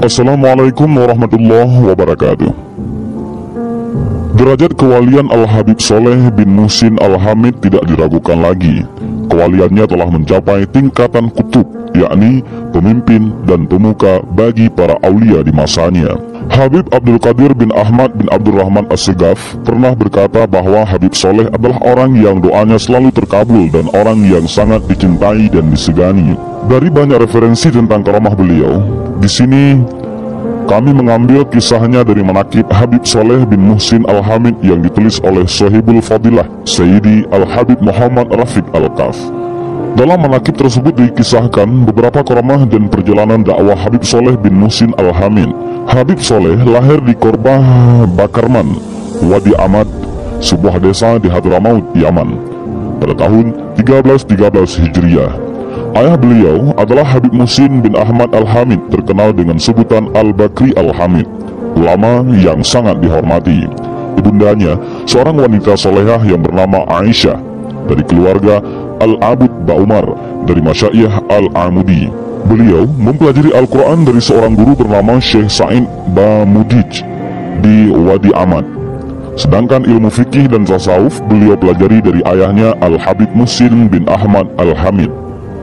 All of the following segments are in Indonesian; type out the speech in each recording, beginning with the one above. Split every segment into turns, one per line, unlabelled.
Assalamualaikum warahmatullahi wabarakatuh. Derajat kewalian Al-Habib Soleh bin Muhsin Al-Hamid tidak diragukan lagi. Kewaliannya telah mencapai tingkatan kutub, yakni pemimpin dan pemuka bagi para aulia di masanya. Habib Abdul Qadir bin Ahmad bin Abdurrahman As-Segaf pernah berkata bahwa Habib Soleh adalah orang yang doanya selalu terkabul dan orang yang sangat dicintai dan disegani. Dari banyak referensi tentang karamah beliau, di sini kami mengambil kisahnya dari manaqib Habib Soleh bin Muhsin Al-Hamid yang ditulis oleh Sohibul Fadilah Sayyidi Al-Habib Muhammad Rafiq Al-Kaf. Dalam manaqib tersebut dikisahkan beberapa karamah dan perjalanan dakwah Habib Soleh bin Muhsin Al-Hamid. Habib Soleh lahir di Korbah Bakarman, Wadi Ahmad, sebuah desa di Hadramaut, Yaman, pada tahun 1313 Hijriah. Ayah beliau adalah Habib Muhsin bin Ahmad Al-Hamid, terkenal dengan sebutan Al-Bakri Al-Hamid, ulama yang sangat dihormati. Ibundanya seorang wanita solehah yang bernama Aisyah, dari keluarga Al-Abud Ba'umar, dari Masyayikh Al-Amudi. Beliau mempelajari Al-Quran dari seorang guru bernama Syekh Sa'id Bamudij di Wadi Ahmad. Sedangkan ilmu fikih dan tasawuf beliau pelajari dari ayahnya Al-Habib Muhsin bin Ahmad Al-Hamid.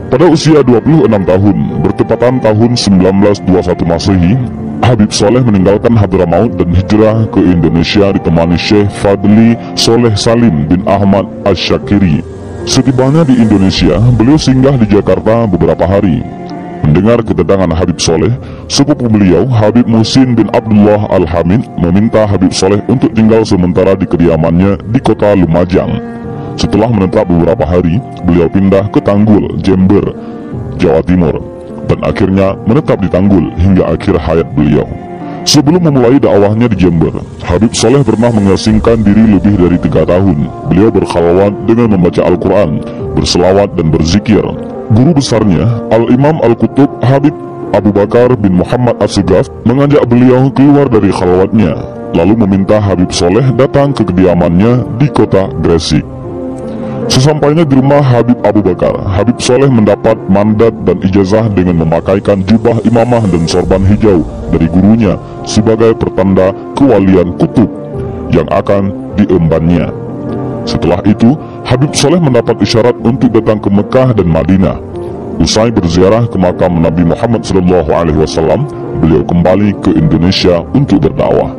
Pada usia 26 tahun, bertepatan tahun 1921 Masehi, Habib Soleh meninggalkan Hadramaut dan hijrah ke Indonesia ditemani Syekh Fadli Soleh Salim bin Ahmad Asy-Syakiri. Setibanya di Indonesia, beliau singgah di Jakarta beberapa hari. Mendengar kedatangan Habib Soleh, sepupu beliau Habib Muhsin bin Abdullah Al-Hamid meminta Habib Soleh untuk tinggal sementara di kediamannya di kota Lumajang. Setelah menetap beberapa hari, beliau pindah ke Tanggul, Jember, Jawa Timur, dan akhirnya menetap di Tanggul hingga akhir hayat beliau. Sebelum memulai dakwahnya di Jember, Habib Soleh pernah mengasingkan diri lebih dari 3 tahun. Beliau berkhalwat dengan membaca Al-Quran, berselawat dan berzikir. Guru besarnya, Al-Imam Al-Qutub Habib Abu Bakar bin Muhammad As-Segaf, mengajak beliau keluar dari khalwatnya, lalu meminta Habib Soleh datang ke kediamannya di kota Gresik. Sesampainya di rumah Habib Abu Bakar, Habib Soleh mendapat mandat dan ijazah dengan memakaikan jubah imamah dan sorban hijau dari gurunya sebagai pertanda kewalian kutub yang akan diembannya. Setelah itu, Habib Soleh mendapat isyarat untuk datang ke Mekah dan Madinah. Usai berziarah ke makam Nabi Muhammad SAW, beliau kembali ke Indonesia untuk berdakwah.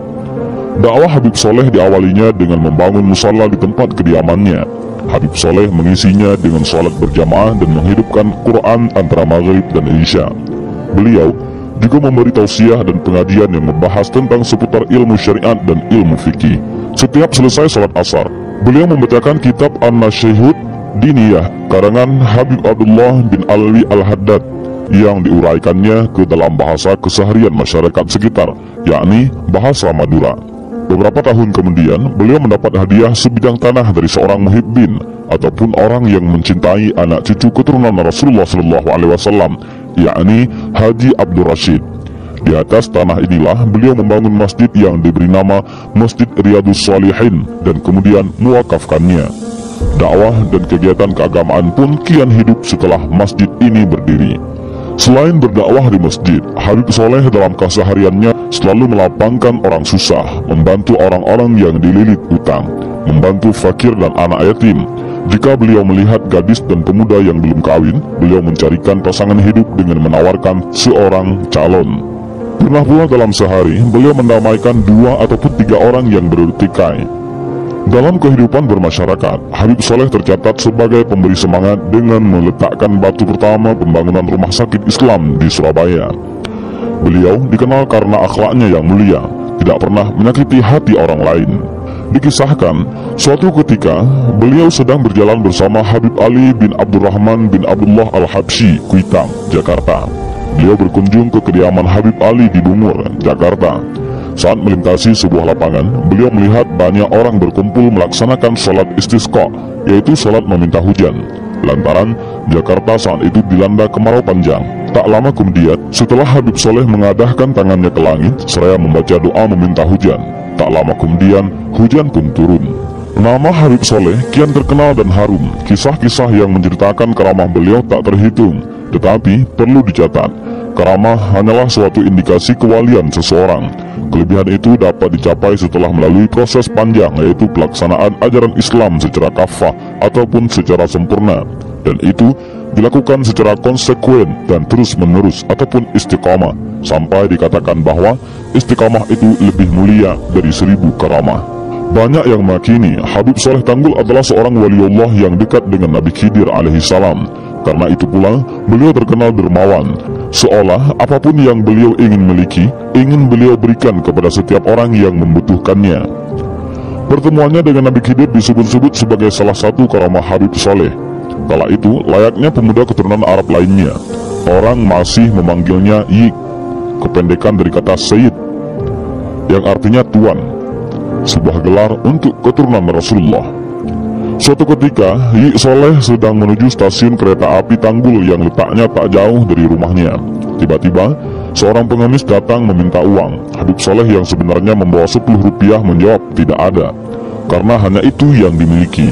Dakwah Habib Soleh diawalinya dengan membangun musala di tempat kediamannya. Habib Soleh mengisinya dengan sholat berjamaah dan menghidupkan Quran antara Maghrib dan Isya. Beliau juga memberi tausiah dan pengajian yang membahas tentang seputar ilmu syariat dan ilmu fikih. Setiap selesai sholat asar, beliau membacakan kitab An-Nasyihut Diniyah karangan Habib Abdullah bin Alwi Al-Haddad yang diuraikannya ke dalam bahasa keseharian masyarakat sekitar, yakni bahasa Madura. Beberapa tahun kemudian, beliau mendapat hadiah sebidang tanah dari seorang muhibbin ataupun orang yang mencintai anak cucu keturunan Rasulullah SAW, yakni Haji Abdul Rashid. Di atas tanah inilah beliau membangun masjid yang diberi nama Masjid Riyadus Shalihin dan kemudian muwakafkannya. Dakwah dan kegiatan keagamaan pun kian hidup setelah masjid ini berdiri. Selain berdakwah di masjid, Habib Soleh dalam kesehariannya selalu melapangkan orang susah, membantu orang-orang yang dililit utang, membantu fakir dan anak yatim. Jika beliau melihat gadis dan pemuda yang belum kawin, beliau mencarikan pasangan hidup dengan menawarkan seorang calon. Pernah pula dalam sehari, beliau mendamaikan 2 ataupun 3 orang yang bertikai. Dalam kehidupan bermasyarakat, Habib Soleh tercatat sebagai pemberi semangat dengan meletakkan batu pertama pembangunan rumah sakit Islam di Surabaya. Beliau dikenal karena akhlaknya yang mulia, tidak pernah menyakiti hati orang lain. Dikisahkan, suatu ketika beliau sedang berjalan bersama Habib Ali bin Abdurrahman bin Abdullah Al-Habsyi, Kuitang, Jakarta. Beliau berkunjung ke kediaman Habib Ali di Bungur, Jakarta. Saat melintasi sebuah lapangan, beliau melihat banyak orang berkumpul melaksanakan sholat istisqa, yaitu sholat meminta hujan. Lantaran Jakarta saat itu dilanda kemarau panjang. Tak lama kemudian, setelah Habib Soleh mengadahkan tangannya ke langit seraya membaca doa meminta hujan, tak lama kemudian hujan pun turun. Nama Habib Soleh kian terkenal dan harum. Kisah-kisah yang menceritakan karamah beliau tak terhitung. Tetapi perlu dicatat, Karamah hanyalah suatu indikasi kewalian seseorang. Kelebihan itu dapat dicapai setelah melalui proses panjang, yaitu pelaksanaan ajaran Islam secara kafah ataupun secara sempurna, dan itu dilakukan secara konsekuen dan terus-menerus ataupun istiqamah, sampai dikatakan bahwa istiqamah itu lebih mulia dari 1000 karamah. Banyak yang meyakini Habib Saleh Tanggul adalah seorang waliullah yang dekat dengan Nabi Khidir alaihissalam. Karena itu pula beliau terkenal dermawan, seolah apapun yang beliau ingin miliki, ingin beliau berikan kepada setiap orang yang membutuhkannya. Pertemuannya dengan Nabi Khidir disebut-sebut sebagai salah satu karamah Habib Saleh. Kala itu layaknya pemuda keturunan Arab lainnya, orang masih memanggilnya Yik, kependekan dari kata Sayyid, yang artinya tuan, sebuah gelar untuk keturunan Rasulullah. Suatu ketika, Yik Soleh sedang menuju stasiun kereta api Tanggul yang letaknya tak jauh dari rumahnya. Tiba-tiba, seorang pengemis datang meminta uang. Habib Soleh yang sebenarnya membawa 10 rupiah menjawab tidak ada, karena hanya itu yang dimiliki.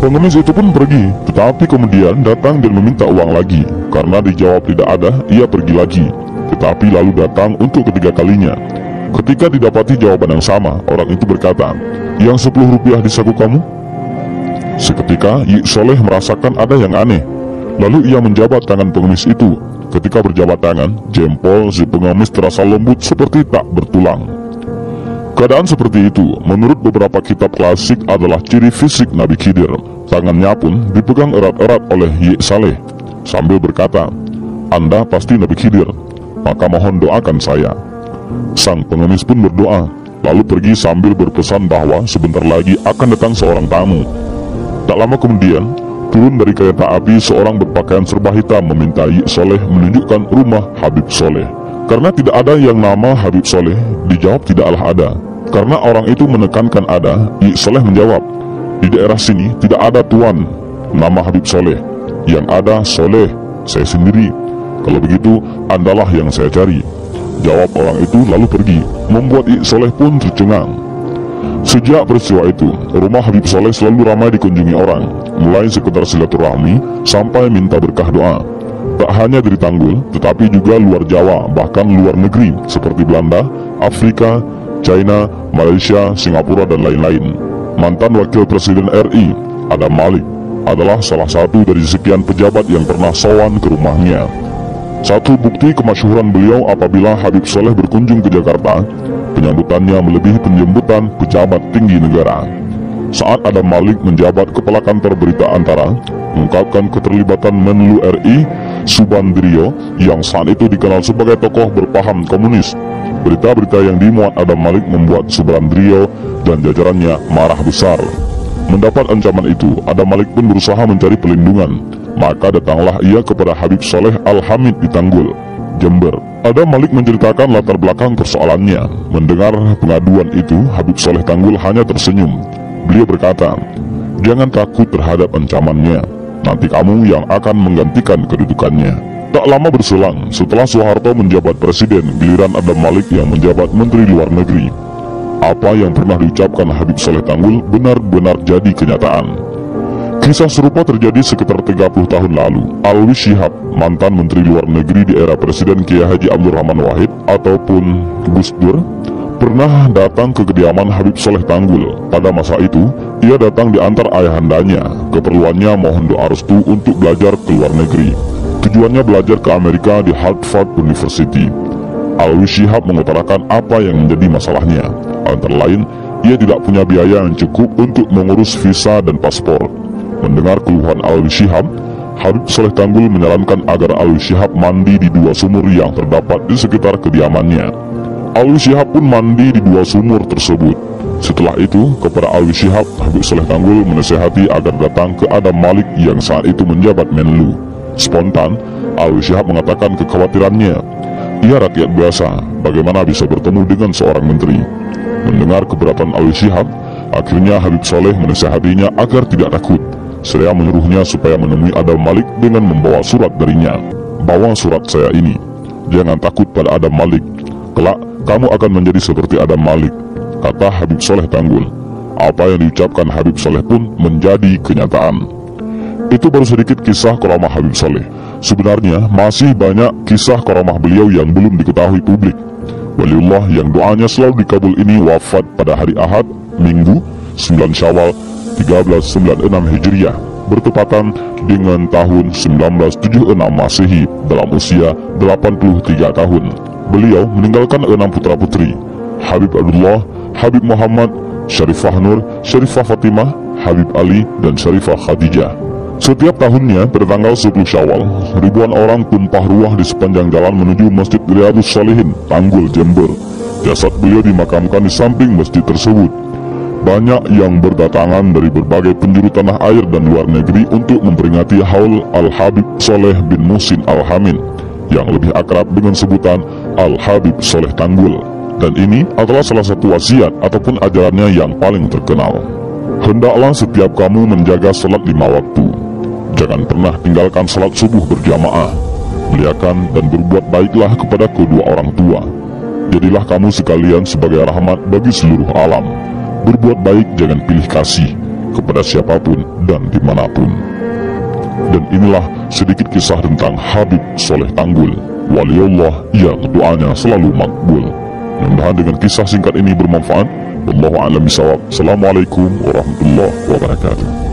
Pengemis itu pun pergi, tetapi kemudian datang dan meminta uang lagi. Karena dijawab tidak ada, ia pergi lagi, tetapi lalu datang untuk ketiga kalinya. Ketika didapati jawaban yang sama, orang itu berkata, "Yang 10 rupiah di saku kamu?" Seketika Yik Soleh merasakan ada yang aneh. Lalu ia menjabat tangan pengemis itu. Ketika berjabat tangan, jempol si pengemis terasa lembut seperti tak bertulang. Keadaan seperti itu menurut beberapa kitab klasik adalah ciri fisik Nabi Khidir. Tangannya pun dipegang erat-erat oleh Yik Saleh sambil berkata, "Anda pasti Nabi Khidir, maka mohon doakan saya." Sang pengemis pun berdoa, lalu pergi sambil berpesan bahwa sebentar lagi akan datang seorang tamu. Tak lama kemudian, turun dari kereta api seorang berpakaian serba hitam meminta Yik Soleh menunjukkan rumah Habib Soleh. Karena tidak ada yang nama Habib Soleh, dijawab tidaklah ada. Karena orang itu menekankan ada, Yik Soleh menjawab, "Di daerah sini tidak ada tuan nama Habib Soleh. Yang ada Soleh, saya sendiri. Kalau begitu, Andalah yang saya cari." Jawab orang itu lalu pergi, membuat Yik Soleh pun tercengang. Sejak peristiwa itu, rumah Habib Saleh selalu ramai dikunjungi orang, mulai sekedar silaturahmi sampai minta berkah doa. Tak hanya dari Tanggul, tetapi juga luar Jawa, bahkan luar negeri seperti Belanda, Afrika, China, Malaysia, Singapura, dan lain-lain. Mantan Wakil Presiden RI, Adam Malik, adalah salah satu dari sekian pejabat yang pernah sowan ke rumahnya. Satu bukti kemasyhuran beliau apabila Habib Saleh berkunjung ke Jakarta, penyambutannya melebihi penjemputan pejabat tinggi negara. Saat Adam Malik menjabat kepala kantor berita Antara, mengungkapkan keterlibatan Menlu RI Subandrio yang saat itu dikenal sebagai tokoh berpaham komunis. Berita-berita yang dimuat Adam Malik membuat Subandrio dan jajarannya marah besar. Mendapat ancaman itu, Adam Malik pun berusaha mencari pelindungan. Maka datanglah ia kepada Habib Saleh Al-Hamid di Tanggul, Jember. Adam Malik menceritakan latar belakang persoalannya. Mendengar pengaduan itu, Habib Saleh Tanggul hanya tersenyum. Beliau berkata, "Jangan takut terhadap ancamannya. Nanti kamu yang akan menggantikan kedudukannya." Tak lama berselang, setelah Soeharto menjabat presiden, giliran Adam Malik yang menjabat menteri luar negeri. Apa yang pernah diucapkan Habib Saleh Tanggul benar-benar jadi kenyataan. Kisah serupa terjadi sekitar 30 tahun lalu. Alwi Shihab, mantan Menteri Luar Negeri di era Presiden Kiai Haji Abdul Rahman Wahid ataupun Gus Dur, pernah datang ke kediaman Habib Saleh Tanggul. Pada masa itu, ia datang diantar ayahandanya. Keperluannya mohon doa restu untuk belajar ke luar negeri. Tujuannya belajar ke Amerika di Harvard University. Alwi Shihab mengutarakan apa yang menjadi masalahnya. Antara lain, ia tidak punya biaya yang cukup untuk mengurus visa dan paspor. Mendengar keluhan Alwi Shihab, Habib Saleh Tanggul menyarankan agar Alwi Shihab mandi di 2 sumur yang terdapat di sekitar kediamannya. Alwi Shihab pun mandi di 2 sumur tersebut. Setelah itu, kepada Alwi Shihab, Habib Saleh Tanggul menasihati agar datang ke Adam Malik yang saat itu menjabat Menlu. Spontan, Alwi Shihab mengatakan kekhawatirannya. Ia rakyat biasa, bagaimana bisa bertemu dengan seorang menteri? Mendengar keberatan Alwi Shihab, akhirnya Habib Saleh menasihatinya agar tidak takut. Saya menyuruhnya supaya menemui Adam Malik dengan membawa surat darinya. "Bawa surat saya ini. Jangan takut pada Adam Malik. Kelak kamu akan menjadi seperti Adam Malik," kata Habib Saleh Tanggul. Apa yang diucapkan Habib Saleh pun menjadi kenyataan. Itu baru sedikit kisah karamah Habib Saleh. Sebenarnya masih banyak kisah karamah beliau yang belum diketahui publik. Waliullah yang doanya selalu dikabul ini wafat pada hari Ahad, Minggu, 9 Syawal 1396 Hijriah, bertepatan dengan tahun 1976 Masehi dalam usia 83 tahun. Beliau meninggalkan 6 putra-putri, Habib Abdullah, Habib Muhammad, Syarifah Nur, Syarifah Fatimah, Habib Ali, dan Syarifah Khadijah. Setiap tahunnya pada tanggal 10 Syawal, ribuan orang tumpah ruah di sepanjang jalan menuju Masjid Riyadhus Shalihin, Tanggul, Jember. Jasad beliau dimakamkan di samping masjid tersebut. Banyak yang berdatangan dari berbagai penjuru tanah air dan luar negeri untuk memperingati haul Al-Habib Soleh bin Muhsin Al-Hamin, yang lebih akrab dengan sebutan Al-Habib Soleh Tanggul. Dan ini adalah salah satu wasiat ataupun ajarannya yang paling terkenal. Hendaklah setiap kamu menjaga salat 5 waktu. Jangan pernah tinggalkan salat subuh berjamaah. Muliakan dan berbuat baiklah kepada kedua orang tua. Jadilah kamu sekalian sebagai rahmat bagi seluruh alam. Berbuat baik jangan pilih kasih kepada siapapun dan dimanapun. Dan inilah sedikit kisah tentang Habib Soleh Tanggul, waliullah yang doanya selalu makbul. Mudah-mudahan dengan kisah singkat ini bermanfaat. Wallahu a'lam bishawab. Assalamualaikum warahmatullahi wabarakatuh.